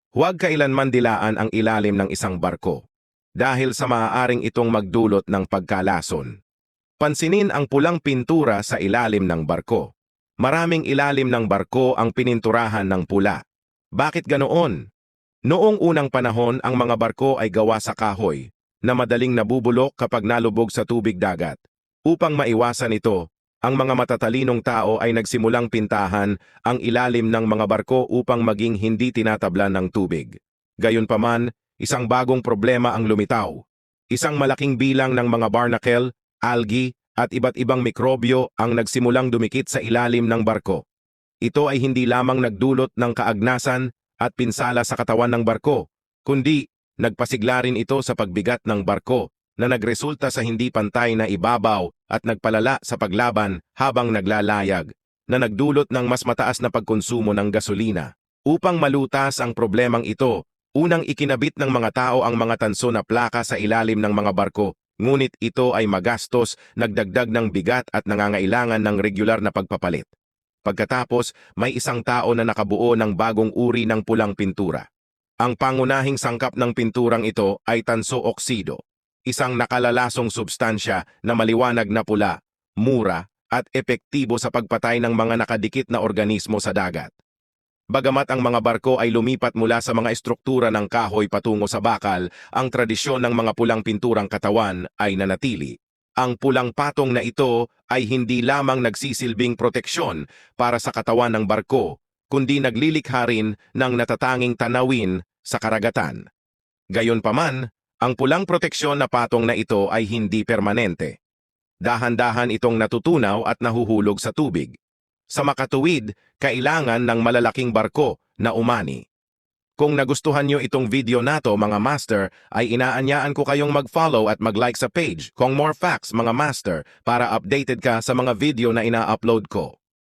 Huwag kailanman dilaan ang ilalim ng isang barko dahil sa maaaring itong magdulot ng pagkalason. Pansinin ang pulang pintura sa ilalim ng barko. Maraming ilalim ng barko ang pininturahan ng pula. Bakit ganoon? Noong unang panahon, ang mga barko ay gawa sa kahoy na madaling nabubulok kapag nalubog sa tubig dagat. Upang maiwasan ito, ang mga matatalinong tao ay nagsimulang pintahan ang ilalim ng mga barko upang maging hindi tinatablan ng tubig. Gayunpaman, isang bagong problema ang lumitaw. Isang malaking bilang ng mga barnacle, algae, at iba't ibang mikrobyo ang nagsimulang dumikit sa ilalim ng barko. Ito ay hindi lamang nagdulot ng kaagnasan at pinsala sa katawan ng barko, kundi nagpasigla rin ito sa pagbigat ng barko na nagresulta sa hindi pantay na ibabaw at nagpalala sa paglaban habang naglalayag, na nagdulot ng mas mataas na pagkonsumo ng gasolina. Upang malutas ang problemang ito, unang ikinabit ng mga tao ang mga tanso na plaka sa ilalim ng mga barko, ngunit ito ay magastos, nagdagdag ng bigat at nangangailangan ng regular na pagpapalit. Pagkatapos, may isang tao na nakabuo ng bagong uri ng pulang pintura. Ang pangunahing sangkap ng pinturang ito ay tanso oksido, isang nakalalasong substansya na maliwanag na pula, mura, at epektibo sa pagpatay ng mga nakadikit na organismo sa dagat. Bagamat ang mga barko ay lumipat mula sa mga estruktura ng kahoy patungo sa bakal, ang tradisyon ng mga pulang pinturang katawan ay nanatili. Ang pulang patong na ito ay hindi lamang nagsisilbing proteksyon para sa katawan ng barko, kundi naglilikha rin ng natatanging tanawin sa karagatan. Gayunpaman, ang pulang proteksyon na patong na ito ay hindi permanente. Dahan-dahan itong natutunaw at nahuhulog sa tubig. Sa makatuwid, kailangan ng malalaking barko na umani. Kung nagustuhan nyo itong video nato mga master, ay inaanyaan ko kayong mag-follow at mag-like sa page kung more facts mga master para updated ka sa mga video na ina-upload ko.